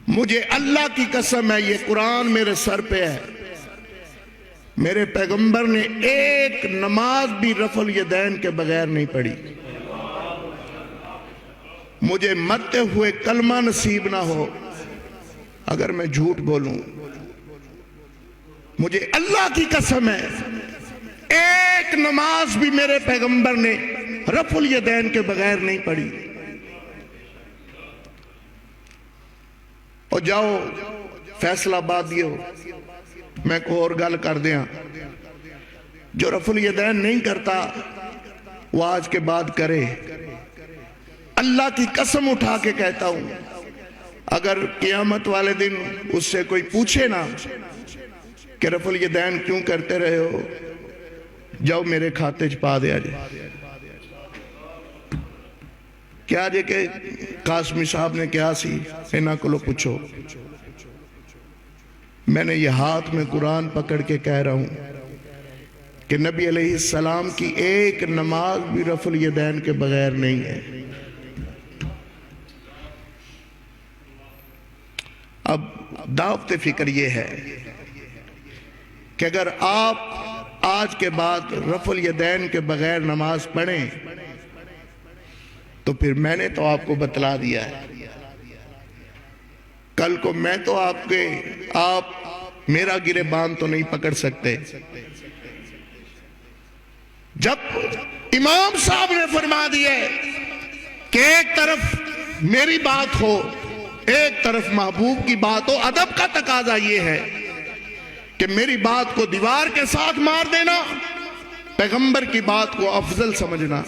مجھے اللہ کی قسم ہے، یہ قرآن میرے سر پہ ہے، میرے پیغمبر نے ایک نماز بھی رفع الیدین کے بغیر نہیں پڑھی۔ مجھے مرتے ہوئے کلمہ نصیب نہ ہو اگر میں جھوٹ بولوں، مجھے اللہ کی قسم ہے ایک نماز بھی میرے پیغمبر نے رفع الیدین کے بغیر نہیں پڑھی۔ اور جاؤ فیصلہ آباد دیو، میں کو اور گل کر دیا، جو رفع الیدین نہیں کرتا وہ آج کے بعد کرے۔ اللہ کی قسم اٹھا کے کہتا ہوں، اگر قیامت والے دن اس سے کوئی پوچھے نا کہ رفع الیدین کیوں کرتے رہے ہو، جاؤ میرے کھاتے پا دیا جائے۔ کیا جے کہ قاسمی صاحب نے کیا سی انہاں کو لو پوچھو، میں نے یہ ہاتھ میں قرآن پکڑ کے کہہ رہا ہوں کہ نبی علیہ السلام کی ایک نماز بھی رفع الیدین کے بغیر نہیں ہے۔ اب دعوت فکر یہ ہے کہ اگر آپ آج کے بعد رفع الیدین کے بغیر نماز پڑھیں تو پھر میں نے تو آپ کو بتلا دیا ہے، کل کو میں تو آپ میرا گریبان تو نہیں پکڑ سکتے۔ جب امام صاحب نے فرما دیا کہ ایک طرف میری بات ہو ایک طرف محبوب کی بات ہو، ادب کا تقاضا یہ ہے کہ میری بات کو دیوار کے ساتھ مار دینا، پیغمبر کی بات کو افضل سمجھنا۔